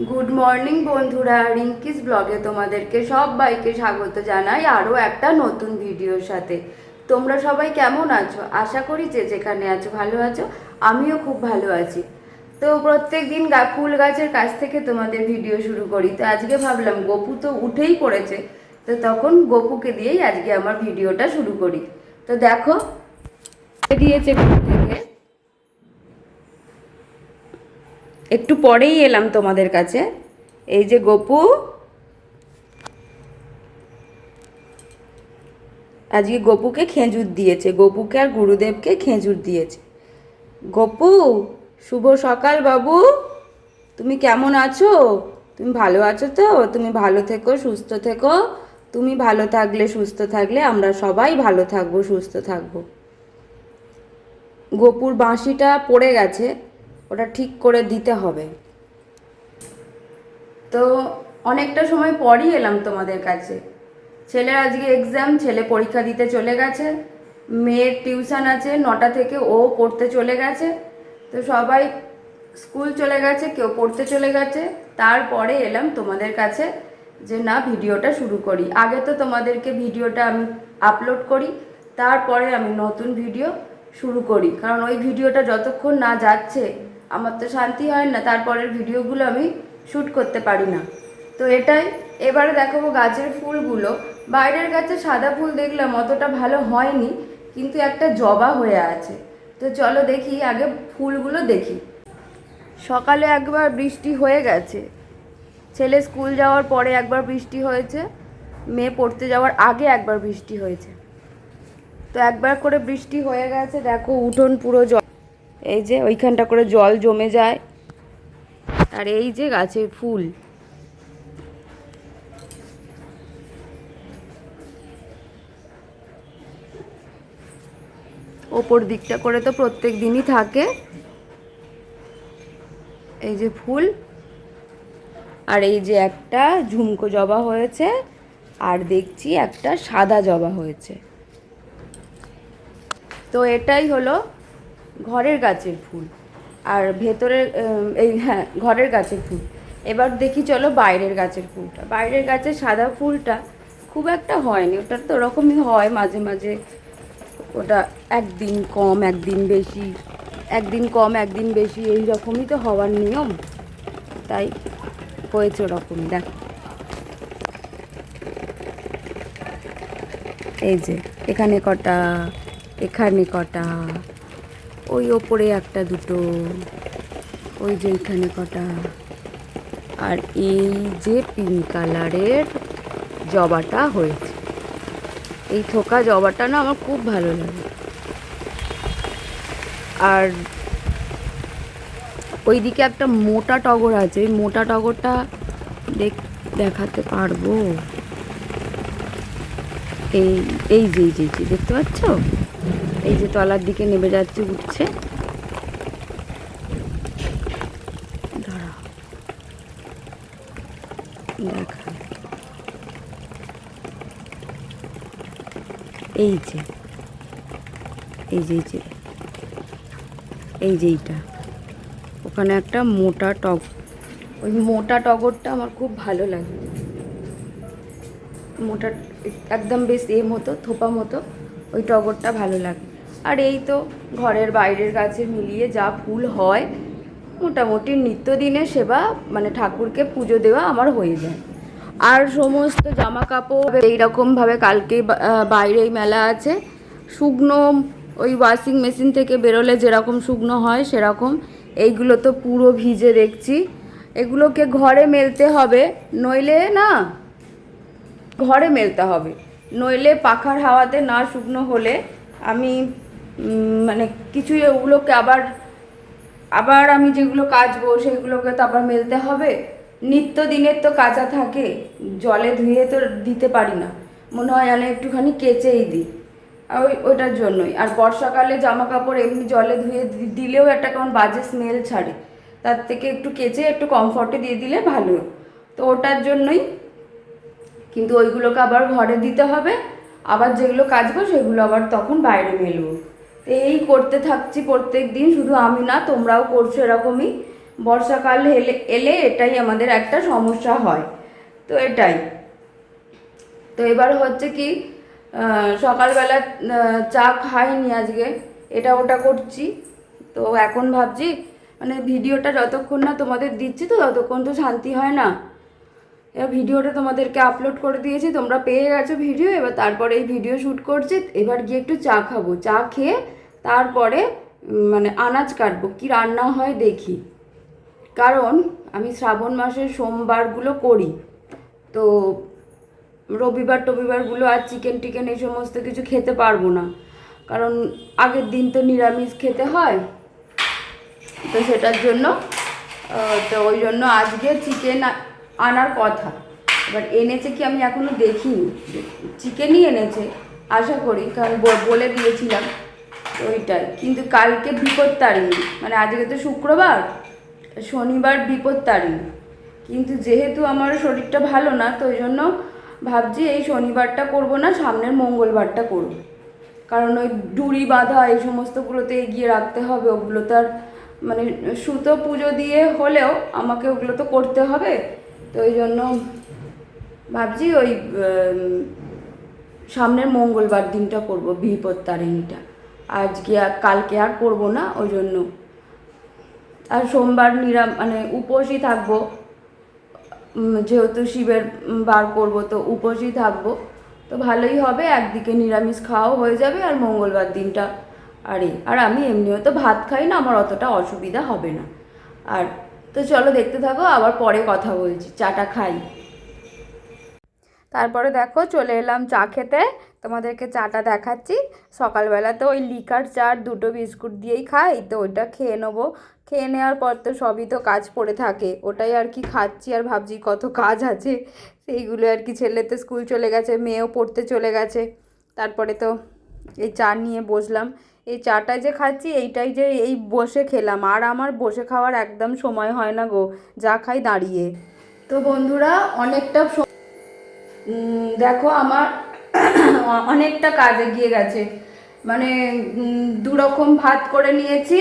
Good morning বন্ধুরা, রিঙ্কিস ব্লগে তোমাদেরকে সবাইকে স্বাগত জানাই আরও একটা নতুন ভিডিওর সাথে। তোমরা সবাই কেমন আছো? আশা করি যে যেখানে আছো ভালো আছো। আমিও খুব ভালো আছি। তো প্রত্যেক দিন ফুল গাছের কাছ থেকে তোমাদের ভিডিও শুরু করি। তো আজকে ভাবলাম গপু তো উঠেই পড়েছে, তো তখন গপুকে দিয়েই আজকে আমার ভিডিওটা শুরু করি। তো দেখো দিয়েছে ঘুম থেকে, একটু পরেই এলাম তোমাদের কাছে। এই যে গপু আজকে গপুকে খেজুর দিয়েছে, গপুকে আর গুরুদেবকে খেজুর দিয়েছে। গপু, শুভ সকাল বাবু। তুমি কেমন আছো? তুমি ভালো আছো তো? তুমি ভালো থেকো, সুস্থ থেকো। তুমি ভালো থাকলে, সুস্থ থাকলে আমরা সবাই ভালো থাকবো, সুস্থ থাকবো। গপুর বাঁশিটা পড়ে গেছে, ওটা ঠিক করে দিতে হবে। তো অনেকটা সময় পরই এলাম তোমাদের কাছে। ছেলের আজকে এক্সাম, ছেলে পরীক্ষা দিতে চলে গেছে। মেয়ের টিউশন আছে 9টা থেকে, ও পড়তে চলে গেছে। তো সবাই স্কুল চলে গেছে, কেউ পড়তে চলে গেছে। তারপরে এলাম তোমাদের কাছে যে না, ভিডিওটা শুরু করি। আগে তো তোমাদেরকে ভিডিওটা আমি আপলোড করি, তারপরে আমি নতুন ভিডিও শুরু করি, কারণ ওই ভিডিওটা যতক্ষণ না যাচ্ছে আমার তো শান্তি হয় না, তারপরের ভিডিওগুলো আমি শ্যুট করতে পারি না। তো এটাই। এবারে দেখাবো গাছের ফুলগুলো। বাইরের গাছে সাদা ফুল দেখলাম অতটা ভালো হয়নি, কিন্তু একটা জবা হয়ে আছে। তো চলো দেখি, আগে ফুলগুলো দেখি। সকালে একবার বৃষ্টি হয়ে গেছে, ছেলে স্কুল যাওয়ার পরে একবার বৃষ্টি হয়েছে, মেয়ে পড়তে যাওয়ার আগে একবার বৃষ্টি হয়েছে। তো একবার করে বৃষ্টি হয়ে গেছে, দেখো উঠোন পুরো জল, এই যে ওইখানটা করে জল জমে যায়। আর এই যে গাছের ফুল, ওপর দিকটা করে তো প্রত্যেক দিনই থাকে। এই যে ফুল, আর এই যে একটা ঝুমকো জবা হয়েছে, আর দেখছি একটা সাদা জবা হয়েছে। তো এটাই হলো ঘরের গাছের ফুল। আর ভেতরের এই হ্যাঁ, ঘরের গাছের ফুল। এবার দেখি চলো বাইরের গাছের ফুলটা। বাইরের গাছের সাদা ফুলটা খুব একটা হয়নি, ওটা তো ওরকমই হয় মাঝে মাঝে। ওটা একদিন কম একদিন বেশি, একদিন কম একদিন বেশি, এই রকমই তো হওয়ার নিয়ম। তাই হয়েছে ওরকমই। দেখো এই যে এখানে কটা, এখানে কটা, ওই ওপরে একটা দুটো, ওই যে এখানে কটা, আর এই যে পিঙ্ক কালারের জবাটা হয়েছে। এই থোকা জবাটা না আমার খুব ভালো লাগে। আর ওইদিকে একটা মোটা টগর আছে, ওই মোটা টগরটা দেখাতে পারবো। এই এই যে এই যে দেখতে পাচ্ছ, এই যে তলার দিকে নেমে যাচ্ছে, উঠছে। দাঁড়া, দেখা, এই যে এই যে এই যে এই যে এইটা, ওখানে একটা মোটা ওই মোটা টগরটা আমার খুব ভালো লাগে। মোটা একদম বেশ মতো থোপা মতো, ওই টগরটা ভালো লাগে। আর এই তো ঘরের বাইরের গাছে মিলিয়ে যা ফুল হয়, মোটামুটি নিত্যদিনের সেবা, মানে ঠাকুরকে পুজো দেওয়া আমার হয়ে যায়। আর সমস্ত জামা কাপড় এইরকমভাবে, কালকে বাইরেই মেলা আছে, শুকনো ওই ওয়াশিং মেশিন থেকে বেরোলে যেরকম শুকনো হয় সেরকম। এইগুলো তো পুরো ভিজে দেখছি, এগুলোকে ঘরে মেলতে হবে, নইলে না, ঘরে মেলতে হবে, নইলে পাখার হাওয়াতে না শুকনো হলে আমি মানে কিছু ওগুলোকে আবার আবার আমি যেগুলো কাচবো সেগুলোকে তো আবার মেলতে হবে। নিত্যদিনের তো কাচা থাকে, জলে ধুয়ে তো দিতে পারি না, মনে হয় আমি একটুখানি কেচেই দিই। ওইটার জন্যই। আর বর্ষাকালে জামা কাপড় এমনি জলে ধুয়ে দিলেও একটা কেমন বাজে স্মেল ছাড়ে, তার থেকে একটু কেচে একটু কমফর্টে দিয়ে দিলে ভালো। তো ওটার জন্যই, কিন্তু ওইগুলোকে আবার ঘরে দিতে হবে, আবার যেগুলো কাচবো সেগুলো আবার তখন বাইরে মেলবো। এই করতে থাকছি প্রত্যেক দিন, শুধু আমি না, তোমরাও করছো এরকমই। বর্ষাকাল এলে এলে এটাই আমাদের একটা সমস্যা হয়। তো এটাই। তো এবার হচ্ছে কি, সকালবেলা চা খাইনি আজকে, এটা ওটা করছি। তো এখন ভাবছি মানে ভিডিওটা যতক্ষণ না তোমাদের দিচ্ছি তো ততক্ষণ তো শান্তি হয় না। এবার ভিডিওটা তোমাদেরকে আপলোড করে দিয়েছি, তোমরা পেয়ে গেছো ভিডিও। এবার তারপরে এই ভিডিও শ্যুট করছি, এবার গিয়ে একটু চা খাবো, চা খেয়ে তারপরে মানে আনাজ কাটবো, কি রান্না হয় দেখি। কারণ আমি শ্রাবণ মাসের সোমবারগুলো করি, তো রবিবার টবিবারগুলো আর চিকেন টিকেন এই সমস্ত কিছু খেতে পারবো না, কারণ আগের দিন তো নিরামিষ খেতে হয়। তো সেটার জন্য তো ওই জন্য আজকে চিকেন আনার কথা। এবার এনেছে কি আমি এখনও দেখিনি, চিকেনই এনেছে আশা করি, কারণ বলে দিয়েছিলাম। তো ওইটাই। কিন্তু কালকে বিপত্তারিণী, মানে আজকে তো শুক্রবার, শনিবার বিপত্তারিণী। কিন্তু যেহেতু আমার শরীরটা ভালো না, তো ওই জন্য ভাবছি এই শনিবারটা করব না, সামনের মঙ্গলবারটা করব। কারণ ওই ডুরি বাঁধা এই সমস্তগুলোতে এগিয়ে রাখতে হবে, ওগুলো তো আর মানে সুতো পুজো দিয়ে হলেও আমাকে ওগুলো তো করতে হবে। তো ওই জন্য ভাবছি ওই সামনের মঙ্গলবার দিনটা করব, বিপত্তারিণীটা। আজকে আর কালকে আর করব না, ওই জন্য। আর সোমবার মানে উপোসই থাকবো, যেহেতু শিবের বার করব, তো উপোসই থাকবো। তো ভালোই হবে, একদিকে নিরামিষ খাওয়াও হয়ে যাবে, আর মঙ্গলবার দিনটা আর আমি এমনিও তো ভাত খাই না, আমার অতটা অসুবিধা হবে না। আর তো চলো দেখতে থাকো, আবার পরে কথা বলছি, চাটা খাই। তারপরে দেখো চলে এলাম চা খেতে, তোমাদেরকে চাটা দেখাচ্ছি। সকালবেলা তো ওই লিকার চা দুটো বিস্কুট দিয়েই খাই, তো ওইটা খেয়ে নেবো। খেয়ে নেওয়ার পর তো সবই তো কাজ পড়ে থাকে, ওটাই আর কি খাচ্ছি। আর ভাবছি কত কাজ আছে সেইগুলো আর কি। ছেলে তো স্কুল চলে গেছে, মেয়েও পড়তে চলে গেছে। তারপরে তো এই চা নিয়ে বসলাম। এই চাটা যে খাচ্ছি এইটাই যে এই বসে খেলাম, আর আমার বসে খাওয়ার একদম সময় হয় না গো, যা খাই দাঁড়িয়ে। তো বন্ধুরা অনেকটা দেখো আমার অনেকটা কাজ এগিয়ে গেছে। মানে দুরকম ভাত করে নিয়েছি,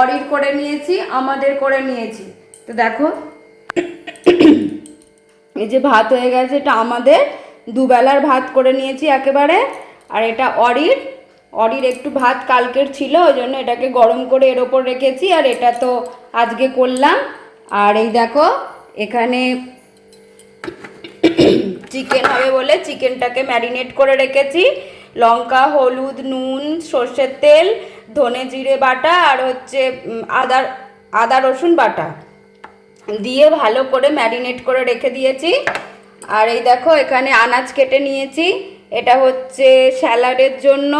অরির করে নিয়েছি, আমাদের করে নিয়েছি। তো দেখো এই যে ভাত হয়ে গেছে, এটা আমাদের দুবেলার ভাত করে নিয়েছি একেবারে। আর এটা অরির একটু ভাত কালকের ছিল, ওই জন্য এটাকে গরম করে এর ওপর রেখেছি, আর এটা তো আজকে করলাম। আর এই দেখো এখানে চিকেন হবে বলে চিকেনটাকে ম্যারিনেট করে রেখেছি, লঙ্কা, হলুদ, নুন, সর্ষের তেল, ধনে জিরে বাটা, আর হচ্ছে আদা রসুন বাটা দিয়ে ভালো করে ম্যারিনেট করে রেখে দিয়েছি। আর এই দেখো এখানে আনাজ কেটে নিয়েছি, এটা হচ্ছে স্যালাডের জন্য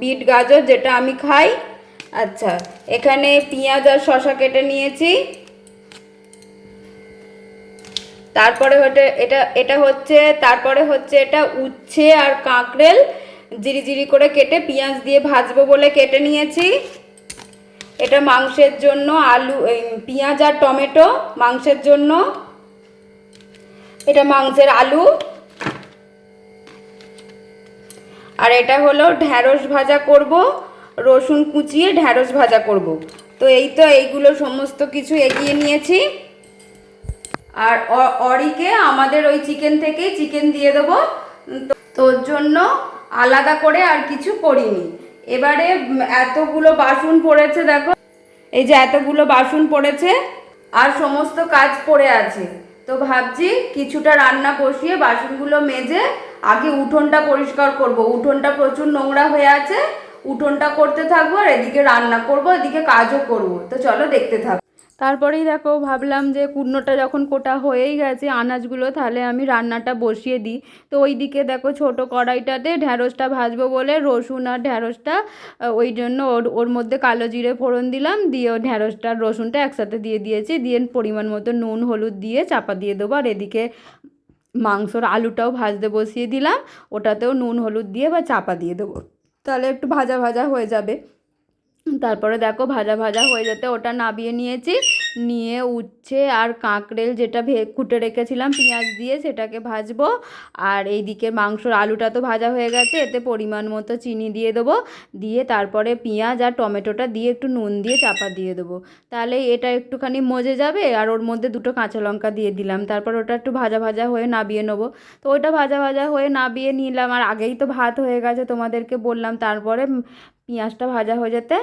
বিট গাজর, যেটা আমি খাই। আচ্ছা, এখানে পেঁয়াজ আর শসা কেটে নিয়েছি। তারপরে হচ্ছে এটা উচ্ছে আর কাঁকরেল জিরি করে কেটে পেঁয়াজ দিয়ে ভাজবো বলে কেটে নিয়েছি। এটা মাংসের জন্য আলু, পেঁয়াজ আর টমেটো মাংসের জন্য, এটা মাংসের আলু। আর এটা হলো ঢ্যাঁড়স ভাজা করব, রসুন কুচিয়ে ঢ্যাঁড়স ভাজা করব। তো এইগুলো সমস্ত কিছু এগিয়ে নিয়েছি। আর অরিকে আমাদের ওই চিকেন থেকেই চিকেন দিয়ে দেবো, তোর জন্য আলাদা করে আর কিছু করিনি। এবারে এতগুলো বাসন পড়েছে দেখো, এই যে এতগুলো বাসন পড়েছে আর সমস্ত কাজ পড়ে আছে। তো ভাবছি কিছুটা রান্না বসিয়ে বাসনগুলো মেজে আগে উঠোনটা পরিষ্কার করব। উঠোনটা প্রচুর নোংরা হয়ে আছে, উঠোনটা করতে থাকবো, আর এদিকে রান্না করব, এদিকে কাজও করব। তো চলো দেখতে থাকো। তারপরেই দেখো ভাবলাম যে কুটনোটা যখন কোটা হয়েই গেছে আনাজগুলো, তাহলে আমি রান্নাটা বসিয়ে দিই। তো ওই দিকে দেখো ছোটো কড়াইটাতে ঢ্যাঁড়সটা ভাজবো বলে রসুন আর ঢ্যাঁড়সটা, ওই জন্য ওর মধ্যে কালো জিরে ফোড়ন দিলাম, দিয়ে ও ঢ্যাঁড়সটা রসুনটা একসাথে দিয়ে দিয়েছি, দিয়ে পরিমাণ মতো নুন হলুদ দিয়ে চাপা দিয়ে দেবো। আর এদিকে মাংসর আলুটাও ভাজতে বসিয়ে দিলাম, ওটাতেও নুন হলুদ দিয়ে বা চাপা দিয়ে দেবো, তাহলে একটু ভাজা ভাজা হয়ে যাবে। তারপরে দেখো ভাজা ভাজা হয়ে যেতে ওটা নামিয়ে নিয়েছি। নিয়ে উচ্ছে আর কাঁকরেল যেটা কুটে রেখেছিলাম পেঁয়াজ দিয়ে সেটাকে ভাজবো। আর এইদিকে মাংসর আলুটা তো ভাজা হয়ে গেছে, এতে পরিমাণ মতো চিনি দিয়ে দেবো, দিয়ে তারপরে পেঁয়াজ আর টমেটোটা দিয়ে একটু নুন দিয়ে চাপা দিয়ে দেবো। তাহলে এটা একটুখানি মজে যাবে। আর ওর মধ্যে দুটো কাঁচা লঙ্কা দিয়ে দিলাম, তারপর ওটা একটু ভাজা ভাজা হয়ে নাবিয়ে নেবো। তো ওইটা ভাজা ভাজা হয়ে নাবিয়ে নিলাম, আর আগেই তো ভাত হয়ে গেছে তোমাদেরকে বললাম। তারপরে পেঁয়াজটা ভাজা হয়ে যেতে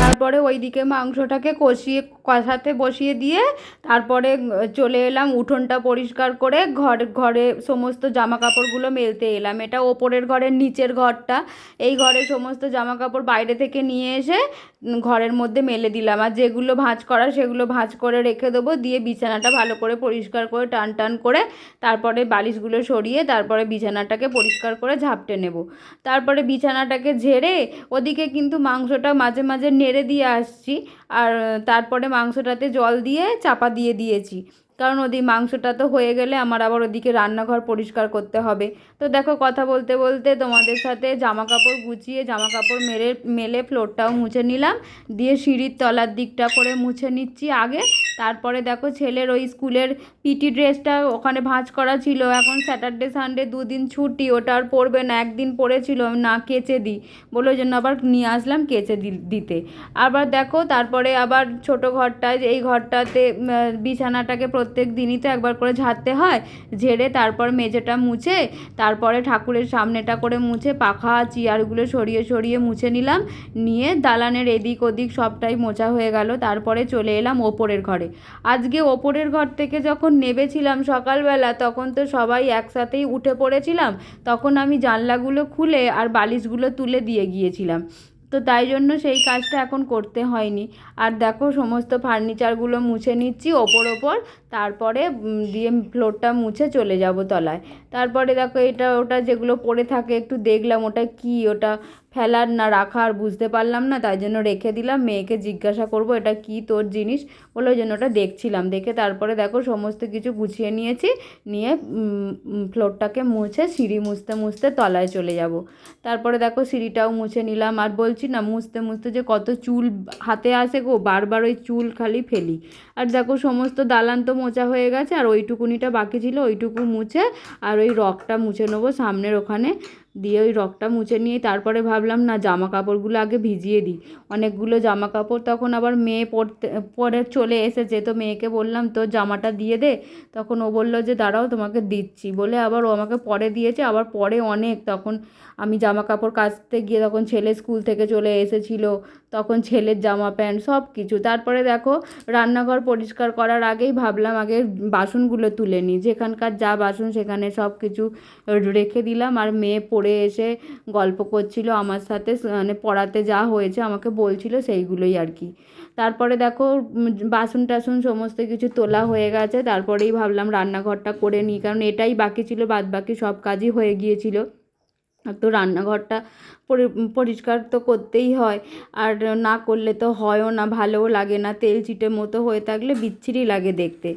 তারপরে ওইদিকে মাংসটাকে কষাতে বসিয়ে দিয়ে তারপরে চলে এলাম উঠোনটা পরিষ্কার করে ঘরে সমস্ত জামা কাপড়গুলো মেলতে এলাম। এটা ওপরের ঘরের নিচের ঘরটা। এই ঘরে সমস্ত জামা কাপড় বাইরে থেকে নিয়ে এসে ঘরের মধ্যে মেলে দিলাম, আর যেগুলো ভাঁজ করা সেগুলো ভাঁজ করে রেখে দেবো। দিয়ে বিছানাটা ভালো করে পরিষ্কার করে টান টান করে তারপরে বালিশগুলো সরিয়ে তারপরে বিছানাটাকে পরিষ্কার করে ঝাপটে নেব। তারপরে বিছানাটাকে ঝেড়ে ওদিকে কিন্তু মাংসটা মাঝে মাঝে নেড়ে দিয়ে আসছি, আর তারপরে মাংসটাতে জল দিয়ে চাপা দিয়ে দিয়েছি, কারণ ওদিকে মাংসটা তো হয়ে গেলে আমার আবার ওদিকে রান্নাঘর পরিষ্কার করতে হবে। তো দেখো কথা বলতে বলতে তোমাদের সাথে জামা কাপড় গুছিয়ে জামা কাপড় মেলে ফ্লোরটাও মুছে নিলাম, দিয়ে সিঁড়ির তলার দিকটা করে মুছে নিচ্ছি আগে। তারপরে দেখো ছেলের ওই স্কুলের পিটি ড্রেসটা ওখানে ভাঁজ করা ছিল, এখন স্যাটারডে সানডে দুদিন ছুটি, ওটা আর পরবে না, একদিন পরেছিল না কেচে দিই বলে ওই জন্য আবার নিয়ে আসলাম কেচে দিতে। আবার দেখো তারপরে আবার ছোট ঘরটায়, এই ঘরটাতে বিছানাটাকে প্রত্যেক দিনই তো একবার করে ঝাড়তে হয়, ঝেড়ে তারপর মেঝেটা মুছে তারপরে ঠাকুরের সামনেটা করে মুছে পাখা চেয়ারগুলো সরিয়ে সরিয়ে মুছে নিলাম, নিয়ে দালানের এদিক ওদিক সবটাই মোছা হয়ে গেল। তারপরে চলে এলাম ওপরের ঘরে। আজকে ওপরের ঘর থেকে যখন নেমেছিলাম সকালবেলা তখন তো সবাই একসাথেই উঠে পড়েছিলাম, তখন আমি জানলাগুলো খুলে আর বালিশগুলো তুলে দিয়ে গিয়েছিলাম। তো তাই জন্য সেই কাজটা এখন করতে হয়নি। আর দেখো সমস্ত ফার্নিচারগুলো মুছে নিচ্ছি ওপর ওপর, তারপরে দিয়ে ফ্লোরটা মুছে চলে যাব তলায়। তারপরে দেখো এটা ওটা যেগুলো পড়ে থাকে একটু দেখলাম ওটা কি, ওটা ফেলার না রাখার বুঝতে পারলাম না, তাই জন্য রেখে দিলাম। মেয়েকে জিজ্ঞাসা করব এটা কি তোর জিনিস, বলে ওই জন্য ওটা দেখছিলাম। দেখে তারপরে দেখো সমস্ত কিছু গুছিয়ে নিয়েছি, নিয়ে ফ্লোরটাকে মুছে সিঁড়ি মুছতে মুছতে তলায় চলে যাব। তারপরে দেখো সিঁড়িটাও মুছে নিলাম। আর বলছি না মুছতে মুছতে যে কত চুল হাতে আসে গো, বারবার ওই চুল খালি ফেলি। আর দেখো সমস্ত দালান তো মোছা হয়ে গেছে, আর ওইটুকুনিটা বাকি ছিল, ওইটুকু মুছে আর ওই রগটা মুছে নেবো সামনের ওখানে, দিয়ে ওই রগটা মুছে নিয়ে তারপরে ভাবলাম না জামা কাপড়গুলো আগে ভিজিয়ে দিই। অনেকগুলো জামা কাপড় তখন আবার মেয়ে পরে চলে এসেছে, তো মেয়েকে বললাম তোর জামাটা দিয়ে দে, তখন ও বললো যে দাঁড়াও তোমাকে দিচ্ছি, বলে আবার ও আমাকে পরে দিয়েছে। আবার পরে অনেক তখন আমি জামা কাপড় কাচতে গিয়ে তখন ছেলে স্কুল থেকে চলে এসেছিলো, তখন ছেলের জামা প্যান্ট সব কিছু। তারপরে দেখো রান্নাঘর পরিষ্কার করার আগেই ভাবলাম আগে বাসনগুলো তুলে নিই, যেখানকার যা বাসন সেখানে সব কিছু রেখে দিলাম। আর মেয়ে পড়ে এসে গল্প করছিল আমার সাথে, মানে পড়াতে যা হয়েছে আমাকে বলছিল সেইগুলোই আর কি। তারপরে দেখো বাসন টাসন সমস্ত কিছু তোলা হয়ে গেছে, তারপরেই ভাবলাম রান্নাঘরটা করে নিই, কারণ এটাই বাকি ছিল, বাদ বাকি সব কাজই হয়ে গিয়েছিল। তো রান্নাঘরটা পরিষ্কার তো করতেই হয়, আর না করলে তো হয়ও না, ভালোও লাগে না, তেল চিটে মতো হয়ে থাকলে বিচ্ছিরি লাগে দেখতে।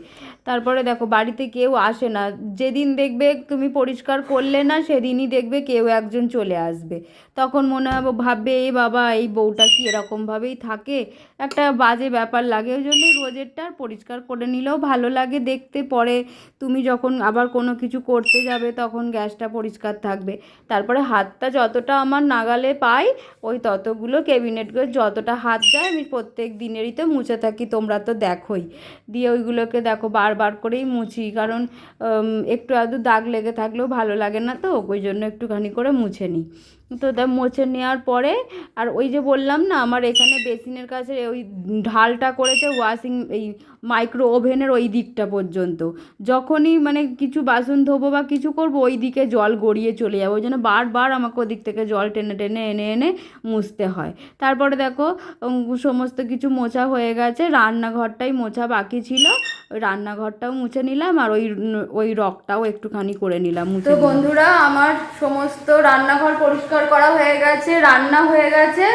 তারপরে দেখো বাড়িতে কেউ আসে না, যেদিন দেখবে তুমি পরিষ্কার করলে না সেদিনই দেখবে কেউ একজন চলে আসবে, তখন মনে হবে ভাববে এই বাবা এই বউটা কি এরকমভাবেই থাকে, একটা বাজে ব্যাপার লাগে। ওই জন্যই রোজেরটা পরিষ্কার করে নিলেও ভালো লাগে দেখতে। পরে তুমি যখন আবার কোনো কিছু করতে যাবে তখন গ্যাসটা পরিষ্কার থাকবে। তারপরে হাতটা যতটা আমার নাগালে পাই ওই ততগুলো ক্যাবিনেটগুলো যতটা হাত যায় আমি প্রত্যেক দিনেরই তো মুছে থাকি, তোমরা তো দেখোই। দিয়ে ওইগুলোকে দেখো বারবার করেই মুছি, কারণ একটু আধটু দাগ লেগে থাকলেও ভালো লাগে না, তো ওই জন্য একটুখানি করে মুছে নিই। তো মুছে নেওয়ার পরে আর ওই যে বললাম না আমার এখানে বেসিনের কাছে ওই ঢালটা করেছে ওয়াশিং এই মাইক্রো ওভেনের ওই দিকটা পর্যন্ত, যখনই মানে কিছু বাসন ধোবো বা কিছু করবো ওই দিকে জল গড়িয়ে চলে যাবে, ওই জন্য বারবার আমাকে ওদিক থেকে জল টেনে টেনে এনে এনে মুছতে হয়। তারপরে দেখো সমস্ত কিছু মোছা হয়ে গেছে, রান্নাঘরটাই মোছা বাকি ছিল, ওই রান্নাঘরটাও মুছে নিলাম, আর ওই রগটাও একটুখানি করে নিলাম। তো বন্ধুরা আমার সমস্ত রান্নাঘর পরিষ্কার করা হয়ে গেছে, রান্না হয়ে গেছে,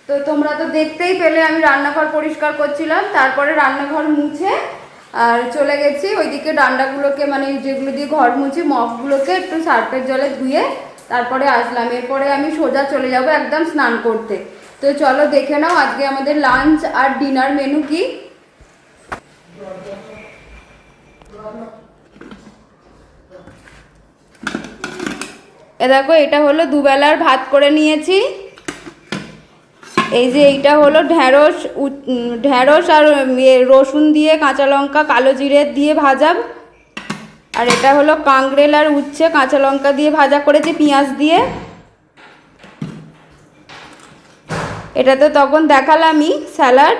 তো তোমরা তো দেখতেই পেলে আমি রান্নাঘর পরিষ্কার করছিলাম। তারপরে রান্নাঘর মুছে আর চলে গেছি ওইদিকে ডান্ডাগুলোকে, মানে যেগুলো দিয়ে ঘর মুছি মগগুলোকে একটু সার্ফের জলে ধুয়ে তারপরে আসলাম। এরপরে আমি সোজা চলে যাব একদম স্নান করতে। তো চলো দেখে নাও আজকে আমাদের লাঞ্চ আর ডিনার মেনু কি। দেখো এটা হলো দুবেলার ভাত করে নিয়েছি, এই যে এইটা হলো ঢ্যাঁড়স আর রসুন দিয়ে কাঁচা লঙ্কা কালো জিরে দিয়ে ভাজা, আর এটা হলো কাঁকরেল আর উচ্ছে কাঁচা লঙ্কা দিয়ে ভাজা করেছি পেঁয়াজ দিয়ে। এটা তো তখন দেখালামই স্যালাড।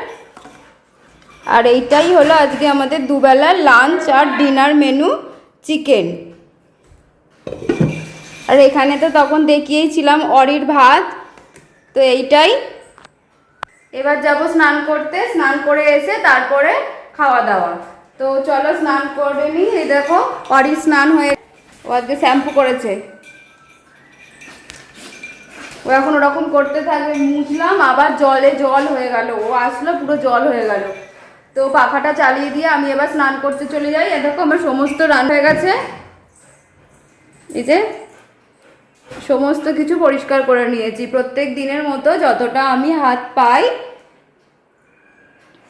আর এইটাই হলো আজকে আমাদের দুবেলার লাঞ্চ আর ডিনার মেনু, চিকেন। আর এখানে তো তখন দেখিয়েছিলাম অরির ভাত। তো এইটাই, এবার যাব স্নান করতে, স্নান করে এসে তারপরে খাওয়া দাওয়া। তো চলো স্নান করে নিই। এই দেখো অরি স্নান হয়ে, ও আজকে শ্যাম্পু করেছে, ও এখন ওরকম করতে থাকবে। মুছলাম আবার জল হয়ে গেল, ও আসলো পুরো জল হয়ে গেল। তো পাখাটা চালিয়ে দিয়ে আমি এবার স্নান করতে চলে যাই। এ দেখো আমার সমস্ত রান্না হয়ে গেছে, এই যে সমস্ত কিছু পরিষ্কার করে নিয়েছি প্রত্যেক দিনের মতো, যতটা আমি হাত পাই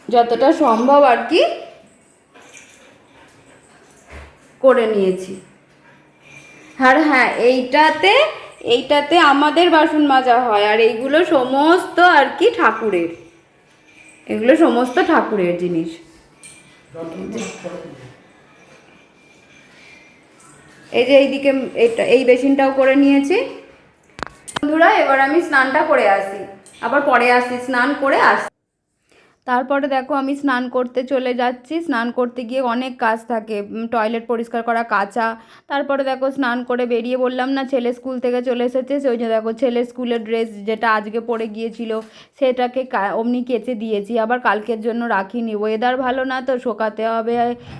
যতটা সম্ভব আর কি করে নিয়েছি। আর হ্যাঁ এইটাতে আমাদের বাসন মাজা হয়, আর এইগুলো সমস্ত আর কি ঠাকুরের, এগুলো সমস্ত ঠাকুরের জিনিস। এই যে এইদিকে এই বেসিনটাও করে নিয়েছি। বন্ধুরা এবার আমি স্নানটা করে আসি, আবার পরে আসি, স্নান করে আসি। তারপরে দেখো আমি স্নান করতে চলে যাচ্ছি। স্নান করতে গিয়ে অনেক কাজ থাকে, টয়লেট পরিষ্কার করা, কাচা। তারপরে দেখো স্নান করে বেরিয়ে বললাম না, ছেলে স্কুল থেকে চলে এসেছে, সেই জন্য দেখো ছেলের স্কুলের ড্রেস যেটা আজকে পরে গিয়েছিল সেটাকে অমনি কেচে দিয়েছি, আবার কালকের জন্য রাখিনি। ওয়েদার ভালো না তো, শোকাতে হবে।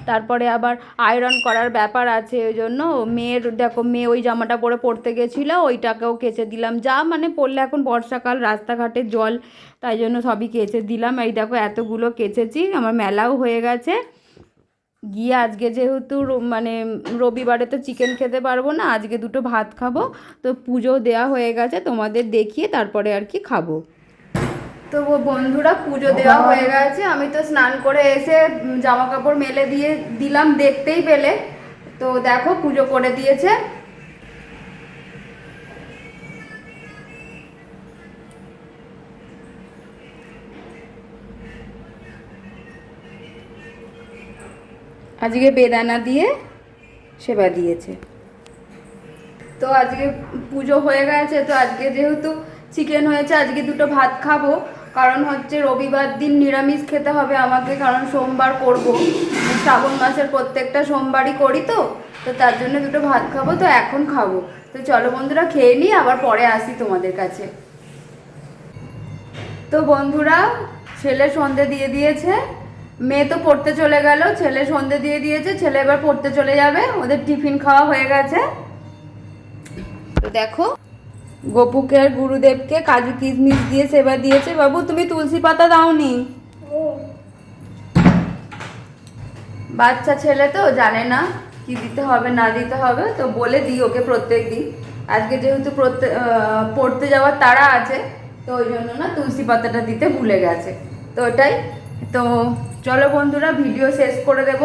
তারপরে আবার আয়রন করার ব্যাপার আছে, ওই জন্য মেয়ের দেখো, মেয়ে ওই জামাটা পরে পড়তে গেছিলো, ওইটাকেও কেচে দিলাম। যা মানে পড়লে এখন বর্ষাকাল, রাস্তাঘাটে জল, তাই জন্য সবই কেচে দিলাম। এই দেখো এতগুলো কেচেছি, আমার মেলাও হয়ে গেছে। গিয়ে আজকে যেহেতু মানে রবিবারে তো চিকেন খেতে পারবো না, আজকে দুটো ভাত খাবো, তো পুজো দেওয়া হয়ে গেছে, তোমাদের দেখিয়ে তারপরে আর কি খাবো। তো বন্ধুরা পুজো দেওয়া হয়ে গেছে, আমি তো স্নান করে এসে জামা কাপড় মেলে দিয়ে দিলাম, দেখতেই পেলে। তো দেখো পুজো করে দিয়েছে। আজকে বেদানা দিয়ে সেবা দিয়েছে। তো আজকে পুজো হয়ে গেছে, তো আজকে যেহেতু চিকেন হয়েছে, আজকে দুটো ভাত খাবো। কারণ হচ্ছে রবিবার দিন নিরামিষ খেতে হবে আমাকে, কারণ সোমবার করব, শ্রাবণ মাসের প্রত্যেকটা সোমবারই করি, তো তার জন্য দুটো ভাত খাবো। তো এখন খাবো, তো চলো বন্ধুরা খেয়ে নিই, আবার পরে আসি তোমাদের কাছে। তো বন্ধুরা ছেলে সন্ধে দিয়ে দিয়েছে, মেয়ে তো পড়তে চলে গেল, ছেলে সন্ধে দিয়ে দিয়েছে, ছেলে এবার পড়তে চলে যাবে, ওদের টিফিন খাওয়া হয়ে গেছে। তো দেখো গোপুকে আর গুরুদেবকে কাজু কিশমিশ দিয়ে সেবা দিয়েছে। বাবু তুমি তুলসী পাতা দাওনি? বাচ্চা ছেলে তো জানে না কি দিতে হবে না দিতে হবে, তো বলে দিই ওকে প্রত্যেক দিন। আজকে যেহেতু পড়তে যাওয়ার তাড়া আছে, তো ওই জন্য না তুলসী পাতাটা দিতে ভুলে গেছে। তো ওটাই। তো চলো বন্ধুরা ভিডিও শেষ করে দেব।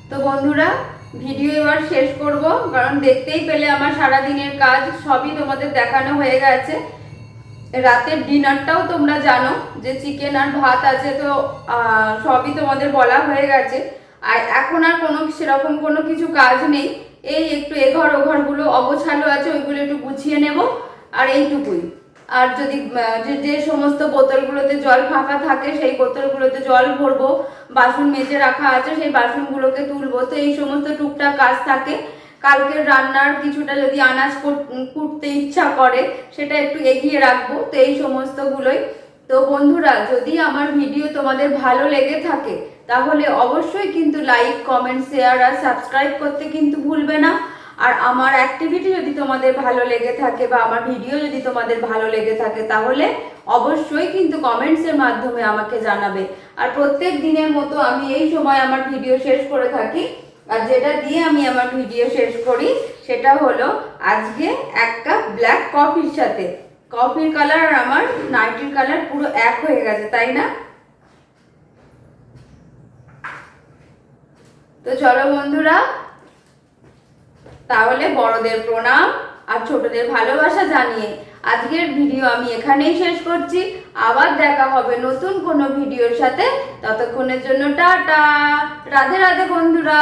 তো বন্ধুরা ভিডিও এবার শেষ করব, কারণ দেখতেই পেলে আমার সারাদিনের কাজ সবই তোমাদের দেখানো হয়ে গেছে। রাতের ডিনারটাও তোমরা জানো যে চিকেন আর ভাত আছে, তো সবই তোমাদের বলা হয়ে গেছে। আর এখন আর কোনো সেরকম কোনো কিছু কাজ নেই, এই একটু এঘর ওঘরগুলো অগোছালো আছে, ওইগুলো একটু গুছিয়ে নেব, আর এইটুকুই। আর যদি যে সমস্ত বোতলগুলোতে জল ফাঁকা থাকে সেই বোতলগুলোতে জল ভরবো, বাসন মেজে রাখা আছে সেই বাসনগুলোকে তুলবো, তো এই সমস্ত টুকটাক কাজ থাকে। কালকের রান্নার কিছুটা যদি আনাজ কুটতে ইচ্ছা করে সেটা একটু এগিয়ে রাখবো, তো এই সমস্তগুলোই। তো বন্ধুরা যদি আমার ভিডিও তোমাদের ভালো লেগে থাকে তাহলে অবশ্যই কিন্তু লাইক, কমেন্ট, শেয়ার আর সাবস্ক্রাইব করতে কিন্তু ভুলবে না। আর আমার অ্যাক্টিভিটি যদি তোমাদের ভালো লেগে থাকে বা আমার ভিডিও যদি তোমাদের ভালো লেগে থাকে তাহলে অবশ্যই কিন্তু কমেন্টসের মাধ্যমে আমাকে জানাবে। আর প্রত্যেক দিনের মতো আমি এই সময় আমার ভিডিও শেষ করে থাকি, আর যেটা দিয়ে আমি আমার ভিডিও শেষ করি সেটা হলো আজকে এক কাপ ব্ল্যাক কফির সাথে। কফির কালার আর আমার নাইটির কালার পুরো এক হয়ে গেছে, তাই না? তো চলো বন্ধুরা তাহলে বড়দের প্রণাম আর ছোটদের ভালোবাসা জানিয়ে আজকের ভিডিও আমি এখানেই শেষ করছি। আবার দেখা হবে নতুন কোনো ভিডিওর সাথে, ততক্ষণের জন্য টাটা, রাধে রাধে বন্ধুরা।